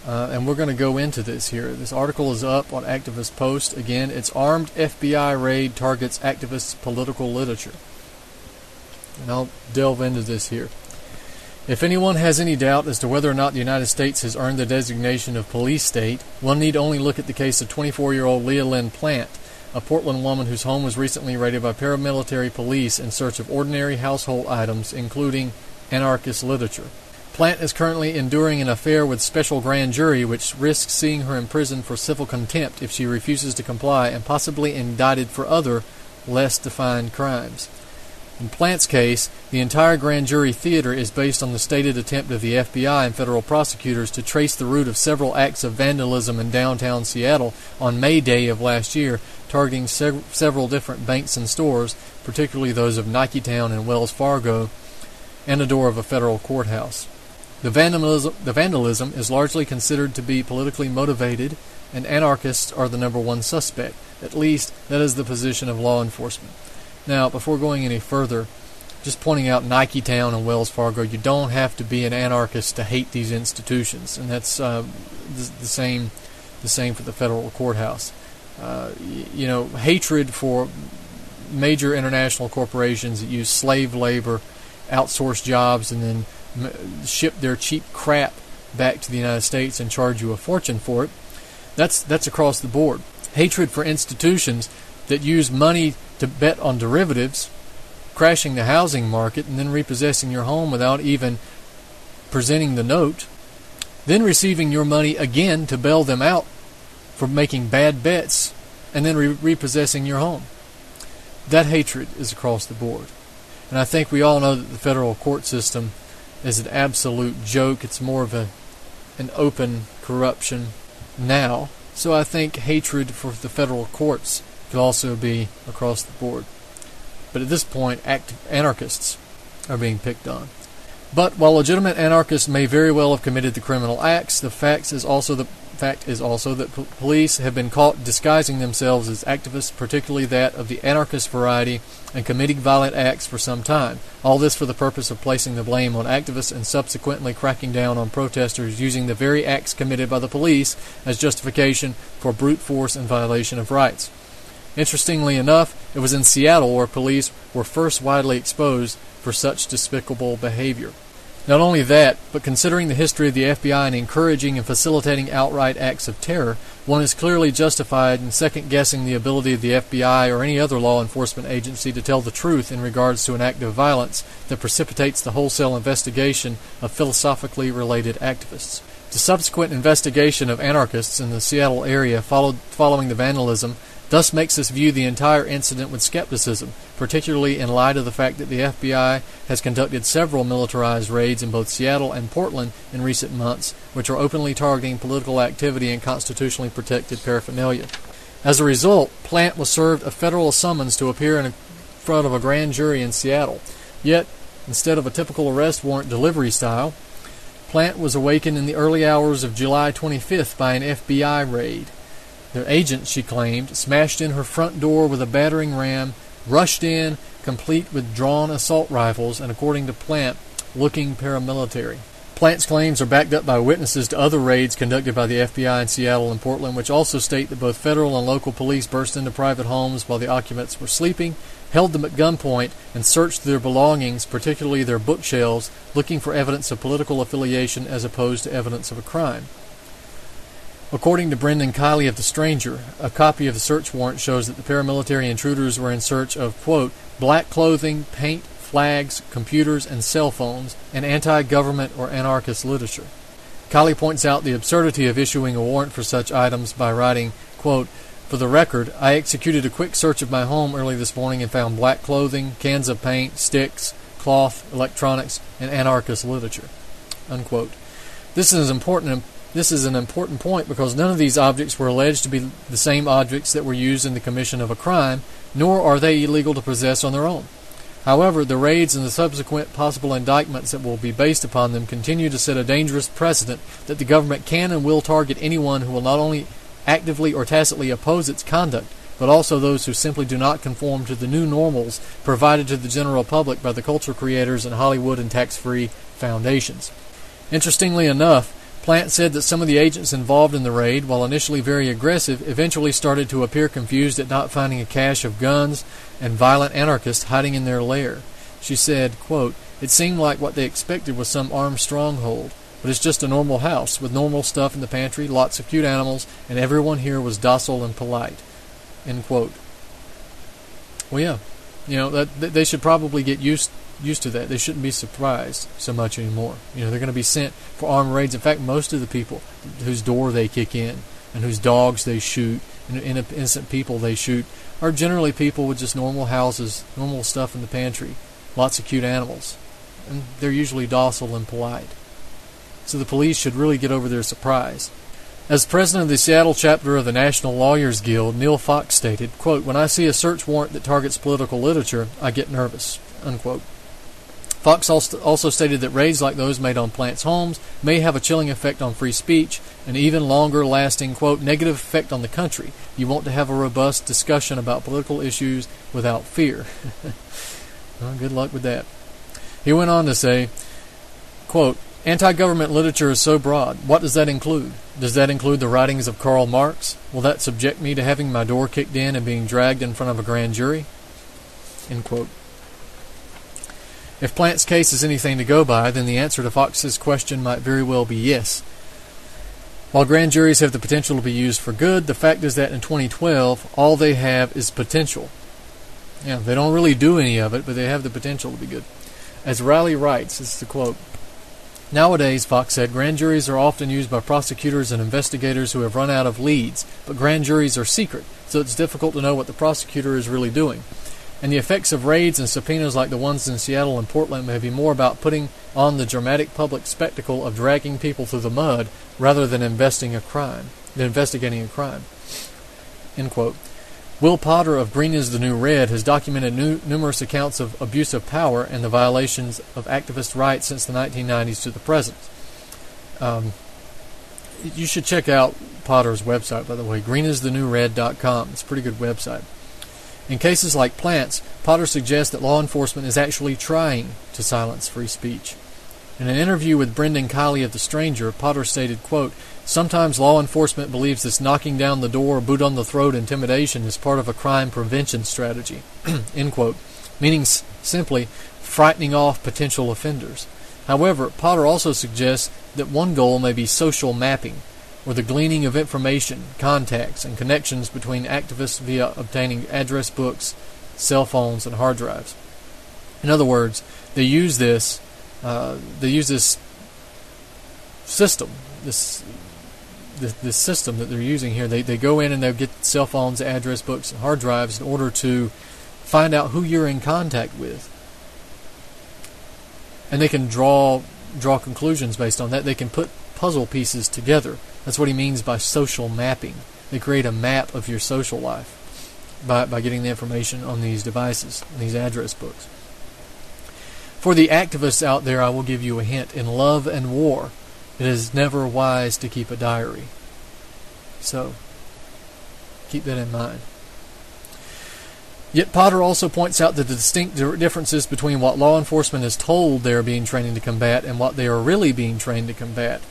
and we're going to go into this here. This article is up on Activist Post. Again, it's Armed FBI Raid Targets Activists' Political Literature. And I'll delve into this here. If anyone has any doubt as to whether or not the United States has earned the designation of police state, one need only look at the case of 24-year-old Leah Lynn Plant, a Portland woman whose home was recently raided by paramilitary police in search of ordinary household items, including anarchist literature. Plant is currently enduring an affair with special grand jury, which risks seeing her imprisoned for civil contempt if she refuses to comply, and possibly indicted for other, less defined crimes. In Plant's case, the entire grand jury theater is based on the stated attempt of the FBI and federal prosecutors to trace the root of several acts of vandalism in downtown Seattle on May Day of last year, targeting several different banks and stores, particularly those of Niketown and Wells Fargo, and a door of a federal courthouse. The vandalism is largely considered to be politically motivated, and anarchists are the number one suspect. At least, that is the position of law enforcement. Now, before going any further, just pointing out Niketown and Wells Fargo, you don't have to be an anarchist to hate these institutions, and that's the same for the federal courthouse. Hatred for major international corporations that use slave labor, outsource jobs, and then ship their cheap crap back to the United States and charge you a fortune for it. That's across the board. Hatred for institutions that use money to bet on derivatives, crashing the housing market, and then repossessing your home without even presenting the note, then receiving your money again to bail them out for making bad bets, and then repossessing your home. That hatred is across the board. And I think we all know that the federal court system is an absolute joke. It's more of an open corruption now. So I think hatred for the federal courts could also be across the board. But at this point, anarchists are being picked on. But while legitimate anarchists may very well have committed the criminal acts, the fact is also that police have been caught disguising themselves as activists, particularly that of the anarchist variety, and committing violent acts for some time. All this for the purpose of placing the blame on activists and subsequently cracking down on protesters using the very acts committed by the police as justification for brute force and violation of rights. Interestingly enough, it was in Seattle where police were first widely exposed for such despicable behavior. Not only that, but considering the history of the FBI in encouraging and facilitating outright acts of terror, one is clearly justified in second-guessing the ability of the FBI or any other law enforcement agency to tell the truth in regards to an act of violence that precipitates the wholesale investigation of philosophically related activists. The subsequent investigation of anarchists in the Seattle area following the vandalism thus makes us view the entire incident with skepticism, particularly in light of the fact that the FBI has conducted several militarized raids in both Seattle and Portland in recent months, which are openly targeting political activity and constitutionally protected paraphernalia. As a result, Plant was served a federal summons to appear in front of a grand jury in Seattle. Yet, instead of a typical arrest warrant delivery style, Plant was awakened in the early hours of July 25th by an FBI raid. Their agent, she claimed, smashed in her front door with a battering ram, rushed in, complete with drawn assault rifles, and according to Plant, looking paramilitary. Plant's claims are backed up by witnesses to other raids conducted by the FBI in Seattle and Portland, which also state that both federal and local police burst into private homes while the occupants were sleeping, held them at gunpoint, and searched their belongings, particularly their bookshelves, looking for evidence of political affiliation as opposed to evidence of a crime. According to Brendan Kiley of The Stranger, a copy of the search warrant shows that the paramilitary intruders were in search of, quote, black clothing, paint, flags, computers, and cell phones, and anti-government or anarchist literature. Kiley points out the absurdity of issuing a warrant for such items by writing, quote, for the record, I executed a quick search of my home early this morning and found black clothing, cans of paint, sticks, cloth, electronics, and anarchist literature, unquote. This is an important point because none of these objects were alleged to be the same objects that were used in the commission of a crime, nor are they illegal to possess on their own. However, the raids and the subsequent possible indictments that will be based upon them continue to set a dangerous precedent that the government can and will target anyone who will not only actively or tacitly oppose its conduct, but also those who simply do not conform to the new normals provided to the general public by the culture creators and Hollywood and tax-free foundations. Interestingly enough, Plant said that some of the agents involved in the raid, while initially very aggressive, eventually started to appear confused at not finding a cache of guns and violent anarchists hiding in their lair. She said, quote, "It seemed like what they expected was some armed stronghold, but it's just a normal house with normal stuff in the pantry, lots of cute animals, and everyone here was docile and polite." End quote. Well, yeah, that they should probably get used to that. They shouldn't be surprised so much anymore. They're going to be sent for armed raids. In fact, most of the people whose door they kick in and whose dogs they shoot and innocent people they shoot are generally people with just normal houses, normal stuff in the pantry, lots of cute animals, and they're usually docile and polite. So the police should really get over their surprise. As president of the Seattle chapter of the National Lawyers Guild, Neil Fox stated, quote, "When I see a search warrant that targets political literature, I get nervous," unquote. Fox also stated that raids like those made on Plant's homes may have a chilling effect on free speech, an even longer-lasting, quote, "negative effect on the country. You want to have a robust discussion about political issues without fear." Well, good luck with that. He went on to say, quote, "Anti-government literature is so broad. What does that include? Does that include the writings of Karl Marx? Will that subject me to having my door kicked in and being dragged in front of a grand jury?" End quote. If Plant's case is anything to go by, then the answer to Fox's question might very well be yes. While grand juries have the potential to be used for good, the fact is that in 2012, all they have is potential. They don't really do any of it, but they have the potential to be good. As Riley writes, this is the quote, "Nowadays," Fox said, "grand juries are often used by prosecutors and investigators who have run out of leads, but grand juries are secret, so it's difficult to know what the prosecutor is really doing. And the effects of raids and subpoenas like the ones in Seattle and Portland may be more about putting on the dramatic public spectacle of dragging people through the mud rather than investigating a crime." End quote. Will Potter of Green is the New Red has documented numerous accounts of abuse of power and the violations of activist rights since the 1990s to the present. You should check out Potter's website, by the way, greenisthenewred.com. It's a pretty good website. In cases like Plant's, Potter suggests that law enforcement is actually trying to silence free speech. In an interview with Brendan Kiley of The Stranger, Potter stated, quote, "Sometimes law enforcement believes this knocking down the door, boot on the throat intimidation is part of a crime prevention strategy," end quote, meaning simply frightening off potential offenders. However, Potter also suggests that one goal may be social mapping, or the gleaning of information, contacts, and connections between activists via obtaining address books, cell phones, and hard drives. In other words, they use this system, this system that they're using here. They go in and they'll get cell phones, address books, and hard drives in order to find out who you're in contact with, and they can draw conclusions based on that. They can put puzzle pieces together. That's what he means by social mapping. They create a map of your social life by getting the information on these devices, these address books. For the activists out there, I will give you a hint. In love and war, it is never wise to keep a diary. So, keep that in mind. Yet Potter also points out the distinct differences between what law enforcement is told they are being trained to combat and what they are really being trained to combat.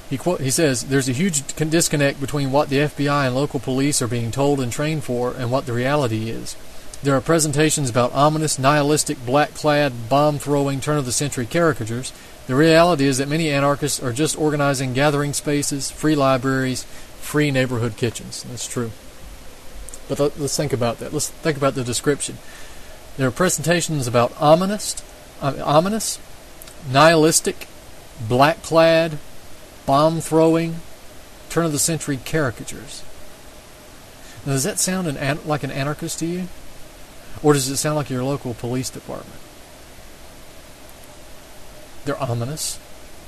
He says, "There's a huge disconnect between what the FBI and local police are being told and trained for and what the reality is. There are presentations about ominous, nihilistic, black-clad, bomb-throwing, turn-of-the-century caricatures. The reality is that many anarchists are just organizing gathering spaces, free libraries, free neighborhood kitchens." That's true. But let's think about that. Let's think about the description. There are presentations about ominous, nihilistic, black-clad, bomb-throwing, turn-of-the-century caricatures. Now, does that sound like an anarchist to you? Or does it sound like your local police department? They're ominous.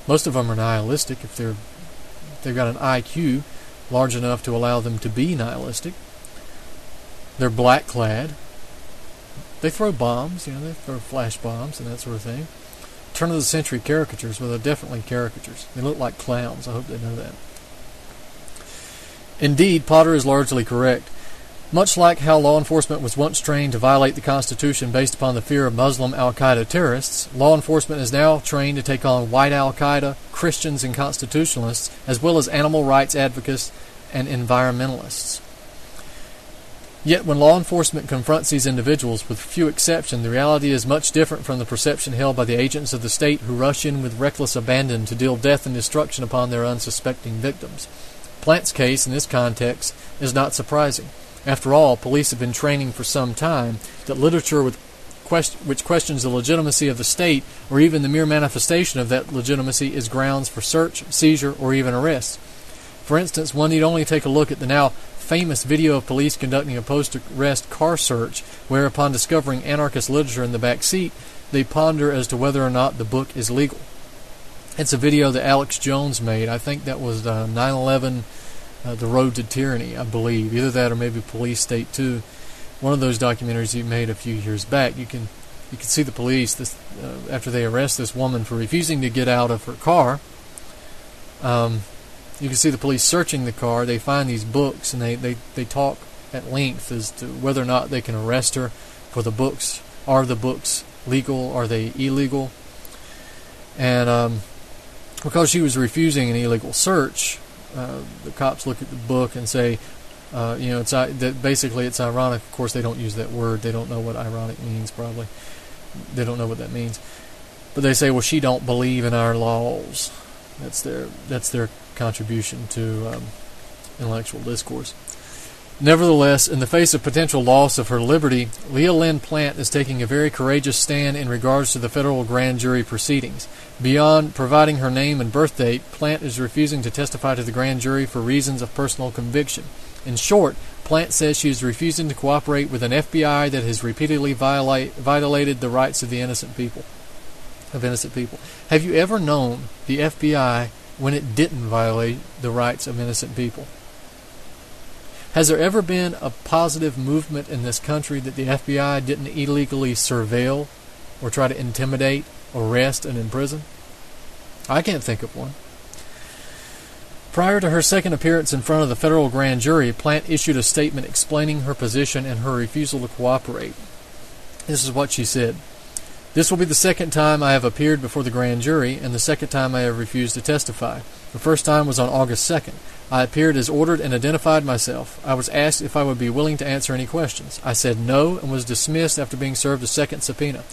Most of them are nihilistic if they've got an IQ large enough to allow them to be nihilistic. They're black-clad. They throw bombs, they throw flash bombs and that sort of thing. Turn-of-the-century caricatures, well, they're definitely caricatures. They look like clowns. I hope they know that. Indeed, Potter is largely correct. Much like how law enforcement was once trained to violate the Constitution based upon the fear of Muslim al-Qaeda terrorists, law enforcement is now trained to take on white al-Qaeda, Christians, and constitutionalists, as well as animal rights advocates and environmentalists. Yet when law enforcement confronts these individuals, with few exceptions, the reality is much different from the perception held by the agents of the state who rush in with reckless abandon to deal death and destruction upon their unsuspecting victims. Plant's case, in this context, is not surprising. After all, police have been training for some time that literature which questions the legitimacy of the state, or even the mere manifestation of that legitimacy, is grounds for search, seizure, or even arrest. For instance, one need only take a look at the now famous video of police conducting a post-arrest car search, where upon discovering anarchist literature in the back seat, they ponder as to whether or not the book is legal. It's a video that Alex Jones made. I think that was 9/11, The Road to Tyranny, I believe. Either that or maybe Police State 2. One of those documentaries he made a few years back. You can see the police after they arrest this woman for refusing to get out of her car. You can see the police searching the car. They find these books, and they talk at length as to whether or not they can arrest her for the books. Are the books legal? Are they illegal? And because she was refusing an illegal search, the cops look at the book and say, basically it's ironic. Of course, they don't use that word. They don't know what ironic means, probably. They don't know what that means. But they say, well, she don't believe in our laws. That's their contribution to intellectual discourse. Nevertheless, in the face of potential loss of her liberty, Leah Lynn Plant is taking a very courageous stand in regards to the federal grand jury proceedings. Beyond providing her name and birth date, Plant is refusing to testify to the grand jury for reasons of personal conviction. In short, Plant says she is refusing to cooperate with an FBI that has repeatedly violated the rights of innocent people. Have you ever known the FBI when it didn't violate the rights of innocent people? Has there ever been a positive movement in this country that the FBI didn't illegally surveil or try to intimidate, arrest, and imprison? I can't think of one. Prior to her second appearance in front of the federal grand jury, Plant issued a statement explaining her position and her refusal to cooperate. This is what she said. This will be the second time I have appeared before the grand jury, and the second time I have refused to testify. The first time was on August 2nd. I appeared as ordered and identified myself. I was asked if I would be willing to answer any questions. I said no and was dismissed after being served a second subpoena.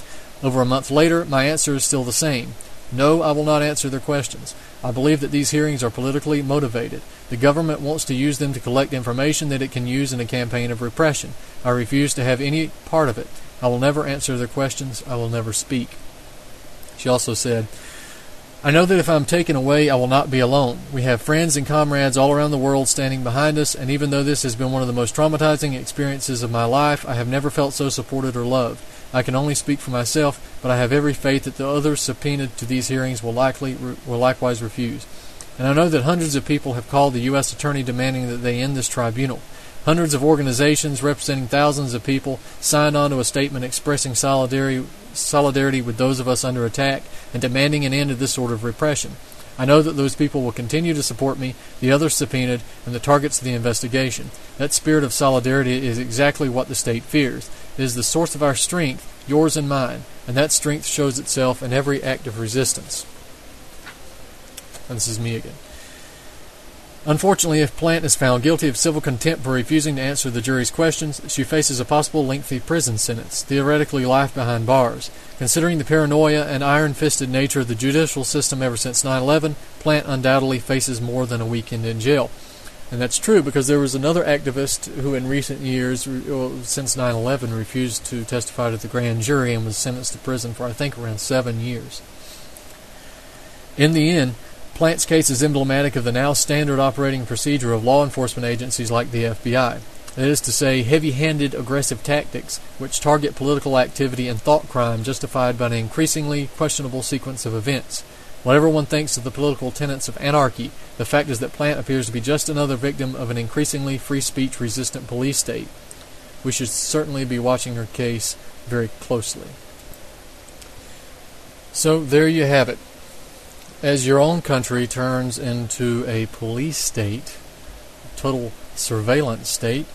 Over a month later, my answer is still the same. No, I will not answer their questions. I believe that these hearings are politically motivated. The government wants to use them to collect information that it can use in a campaign of repression. I refuse to have any part of it. I will never answer their questions. I will never speak. She also said, I know that if I am taken away, I will not be alone. We have friends and comrades all around the world standing behind us, and even though this has been one of the most traumatizing experiences of my life, I have never felt so supported or loved. I can only speak for myself, but I have every faith that the others subpoenaed to these hearings will likewise refuse. And I know that hundreds of people have called the U.S. Attorney demanding that they end this tribunal. Hundreds of organizations representing thousands of people signed on to a statement expressing solidarity with those of us under attack and demanding an end to this sort of repression. I know that those people will continue to support me, the others subpoenaed, and the targets of the investigation. That spirit of solidarity is exactly what the state fears. It is the source of our strength, yours and mine, and that strength shows itself in every act of resistance. And this is me again. Unfortunately, if Plant is found guilty of civil contempt for refusing to answer the jury's questions, she faces a possible lengthy prison sentence, theoretically life behind bars. Considering the paranoia and iron-fisted nature of the judicial system ever since 9/11, Plant undoubtedly faces more than a weekend in jail. And that's true because there was another activist who in recent years, since 9/11, refused to testify to the grand jury and was sentenced to prison for, I think, around 7 years. In the end, Plant's case is emblematic of the now standard operating procedure of law enforcement agencies like the FBI. That is to say, heavy-handed, aggressive tactics which target political activity and thought crime justified by an increasingly questionable sequence of events. Whatever one thinks of the political tenets of anarchy, the fact is that Plant appears to be just another victim of an increasingly free-speech resistant police state. We should certainly be watching her case very closely. So there you have it. As your own country turns into a police state, total surveillance state,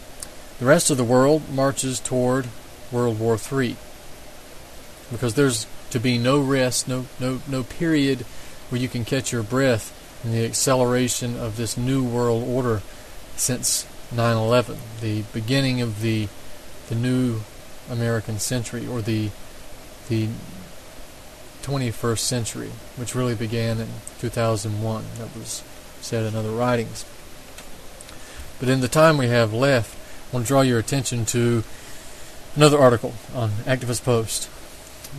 the rest of the world marches toward World War III. Because there's to be no rest, no period where you can catch your breath in the acceleration of this new world order since 9/11, the beginning of the new American century, or the 21st century, which really began in 2001. That was said in other writings. But in the time we have left, I want to draw your attention to another article on Activist Post.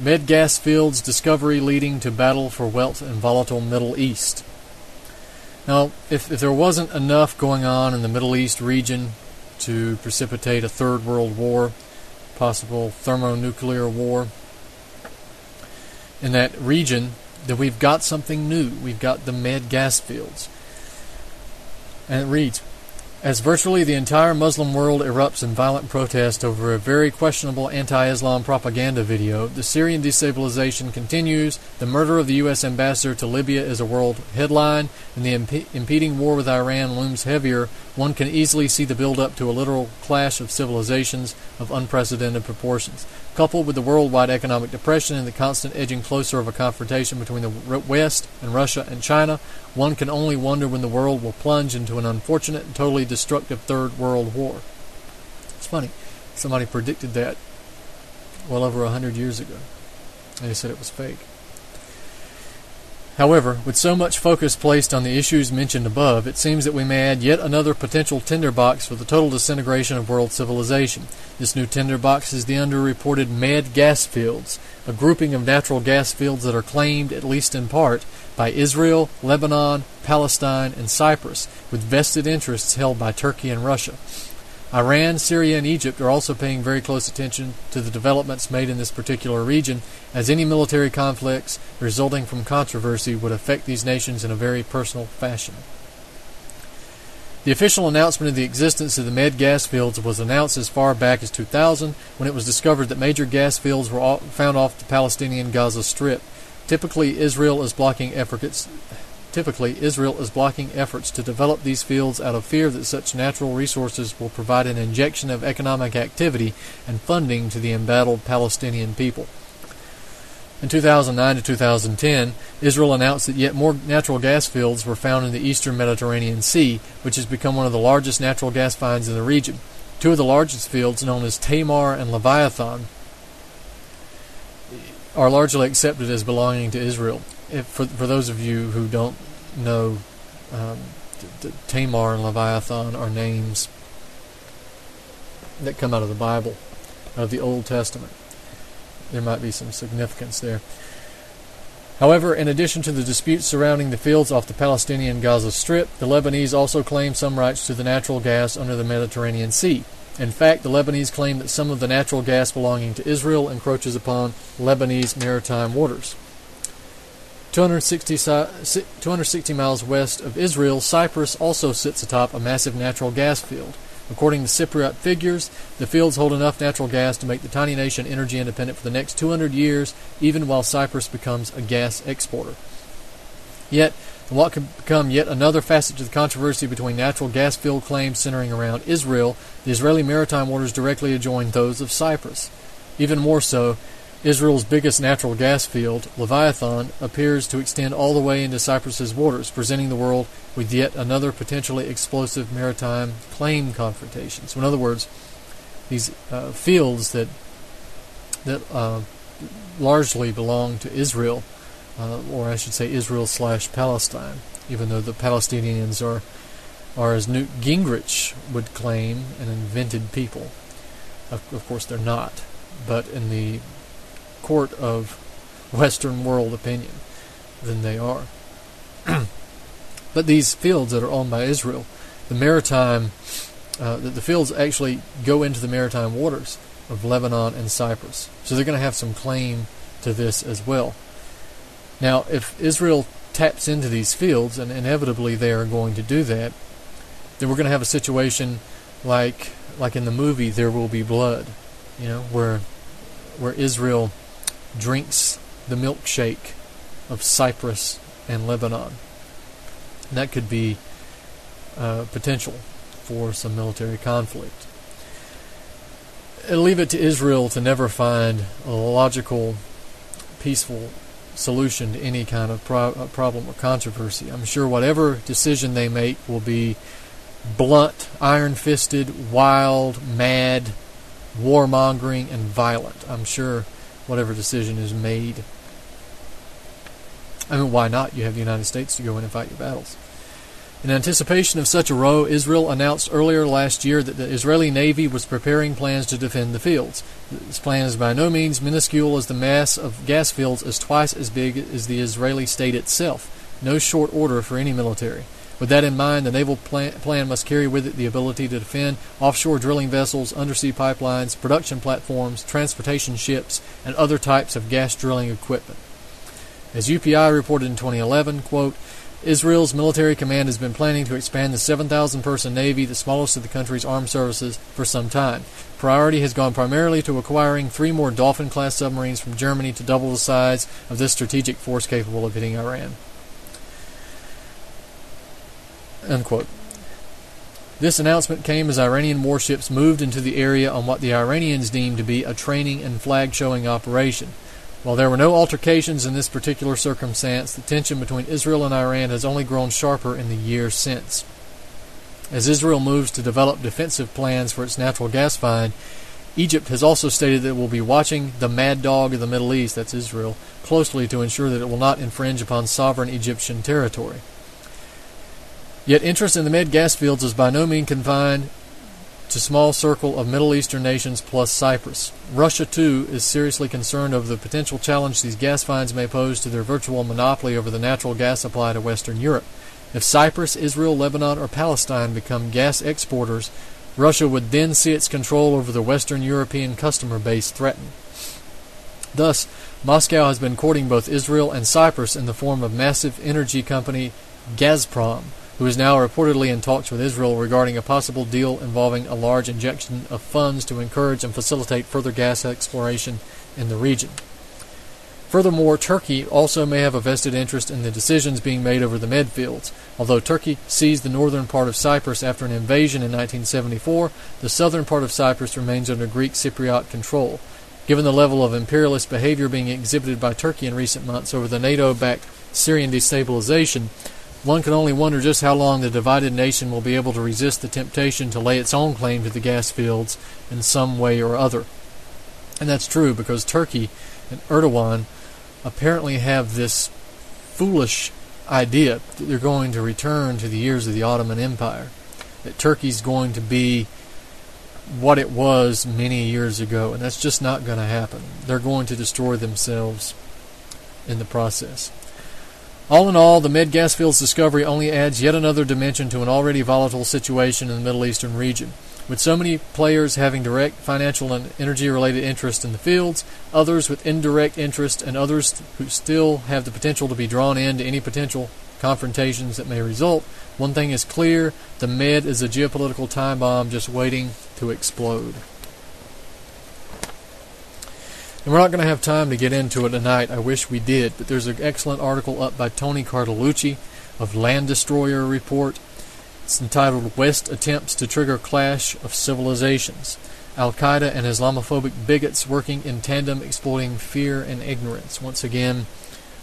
Med gas fields discovery leading to battle for wealth in volatile Middle East. Now, if there wasn't enough going on in the Middle East region to precipitate a third world war, possible thermonuclear war in that region, then we've got something new. We've got the med gas fields. And it reads, as virtually the entire Muslim world erupts in violent protest over a very questionable anti-Islam propaganda video, the Syrian destabilization continues, the murder of the U.S. ambassador to Libya is a world headline, and the impeding war with Iran looms heavier, one can easily see the build-up to a literal clash of civilizations of unprecedented proportions. Coupled with the worldwide economic depression and the constant edging closer of a confrontation between the West and Russia and China, one can only wonder when the world will plunge into an unfortunate and totally destructive third world war. It's funny. Somebody predicted that well over 100 years ago. And they said it was fake. However, with so much focus placed on the issues mentioned above, it seems that we may add yet another potential tinderbox for the total disintegration of world civilization. This new tinderbox is the underreported med gas fields, a grouping of natural gas fields that are claimed, at least in part, by Israel, Lebanon, Palestine, and Cyprus, with vested interests held by Turkey and Russia. Iran, Syria, and Egypt are also paying very close attention to the developments made in this particular region, as any military conflicts resulting from controversy would affect these nations in a very personal fashion. The official announcement of the existence of the med gas fields was announced as far back as 2000, when it was discovered that major gas fields were found off the Palestinian Gaza Strip. Typically, Israel is blocking efforts to develop these fields out of fear that such natural resources will provide an injection of economic activity and funding to the embattled Palestinian people. In 2009 to 2010, Israel announced that yet more natural gas fields were found in the eastern Mediterranean Sea, which has become one of the largest natural gas finds in the region. Two of the largest fields, known as Tamar and Leviathan, are largely accepted as belonging to Israel. For those of you who don't know, Tamar and Leviathan are names that come out of the Bible, out of the Old Testament. There might be some significance there. However, in addition to the disputes surrounding the fields off the Palestinian Gaza Strip, the Lebanese also claim some rights to the natural gas under the Mediterranean Sea. In fact, the Lebanese claim that some of the natural gas belonging to Israel encroaches upon Lebanese maritime waters. 260 miles west of Israel, Cyprus also sits atop a massive natural gas field. According to Cypriot figures, the fields hold enough natural gas to make the tiny nation energy independent for the next 200 years, even while Cyprus becomes a gas exporter. Yet, in what could become yet another facet to the controversy between natural gas field claims centering around Israel, the Israeli maritime waters directly adjoin those of Cyprus. Even more so, Israel's biggest natural gas field, Leviathan, appears to extend all the way into Cyprus's waters, presenting the world with yet another potentially explosive maritime claim confrontation. So in other words, these fields that largely belong to Israel, or I should say Israel/Palestine, even though the Palestinians are, as Newt Gingrich would claim, an invented people. Of course they're not, but in the court of Western world opinion, then they are. But these fields that are owned by Israel, the fields actually go into the maritime waters of Lebanon and Cyprus. So they're going to have some claim to this as well. Now, if Israel taps into these fields, and inevitably they are going to do that, then we're going to have a situation like in the movie There Will Be Blood, where where Israel drinks the milkshake of Cyprus and Lebanon. And that could be potential for some military conflict. It'll leave it to Israel to never find a logical, peaceful solution to any kind of problem or controversy. I'm sure whatever decision they make will be blunt, iron-fisted, wild, mad, warmongering, and violent. I'm sure whatever decision is made. I mean, why not? You have the United States to go in and fight your battles. In anticipation of such a row, Israel announced earlier last year that the Israeli Navy was preparing plans to defend the fields. This plan is by no means minuscule, as the mass of gas fields is twice as big as the Israeli state itself. No short order for any military. With that in mind, the naval plan must carry with it the ability to defend offshore drilling vessels, undersea pipelines, production platforms, transportation ships, and other types of gas drilling equipment. As UPI reported in 2011, quote, Israel's military command has been planning to expand the 7,000-person Navy, the smallest of the country's armed services, for some time. Priority has gone primarily to acquiring 3 more Dolphin-class submarines from Germany to double the size of this strategic force capable of hitting Iran. Unquote. This announcement came as Iranian warships moved into the area on what the Iranians deemed to be a training and flag-showing operation. While there were no altercations in this particular circumstance, the tension between Israel and Iran has only grown sharper in the years since. As Israel moves to develop defensive plans for its natural gas find, Egypt has also stated that it will be watching the mad dog of the Middle East, that's Israel, closely to ensure that it will not infringe upon sovereign Egyptian territory. Yet interest in the Med gas fields is by no means confined to small circle of Middle Eastern nations plus Cyprus. Russia, too, is seriously concerned over the potential challenge these gas finds may pose to their virtual monopoly over the natural gas supply to Western Europe. If Cyprus, Israel, Lebanon, or Palestine become gas exporters, Russia would then see its control over the Western European customer base threatened. Thus, Moscow has been courting both Israel and Cyprus in the form of massive energy company Gazprom, who is now reportedly in talks with Israel regarding a possible deal involving a large injection of funds to encourage and facilitate further gas exploration in the region. Furthermore, Turkey also may have a vested interest in the decisions being made over the Med fields. Although Turkey seized the northern part of Cyprus after an invasion in 1974, the southern part of Cyprus remains under Greek Cypriot control. Given the level of imperialist behavior being exhibited by Turkey in recent months over the NATO-backed Syrian destabilization, one can only wonder just how long the divided nation will be able to resist the temptation to lay its own claim to the gas fields in some way or other. And that's true, because Turkey and Erdogan apparently have this foolish idea that they're going to return to the years of the Ottoman Empire, that Turkey's going to be what it was many years ago, and that's just not going to happen. They're going to destroy themselves in the process. All in all, the Med gas fields discovery only adds yet another dimension to an already volatile situation in the Middle Eastern region. With so many players having direct financial and energy-related interest in the fields, others with indirect interest, and others who still have the potential to be drawn into any potential confrontations that may result, one thing is clear: the Med is a geopolitical time bomb just waiting to explode. And we're not going to have time to get into it tonight. I wish we did, but there's an excellent article up by Tony Cartolucci of Land Destroyer Report. It's entitled West Attempts to Trigger Clash of Civilizations. Al-Qaeda and Islamophobic bigots working in tandem, exploiting fear and ignorance. Once again,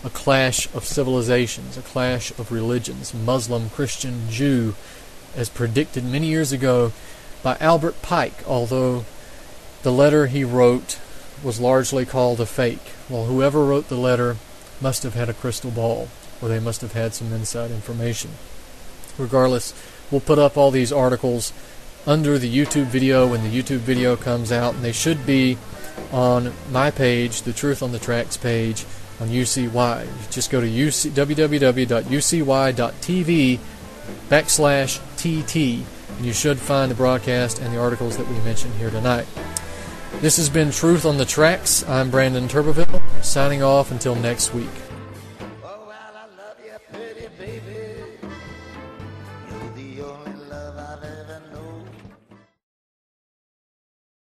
a clash of civilizations, a clash of religions, Muslim, Christian, Jew, as predicted many years ago by Albert Pike, although the letter he wrote was largely called a fake. Well, whoever wrote the letter must have had a crystal ball, or they must have had some inside information. Regardless, we'll put up all these articles under the YouTube video when the YouTube video comes out, and they should be on my page, the Truth on the Tracks page on UCY. Just go to www.ucy.tv/TT, and you should find the broadcast and the articles that we mentioned here tonight. This has been Truth on the Tracks. I'm Brandon Turbeville, signing off until next week.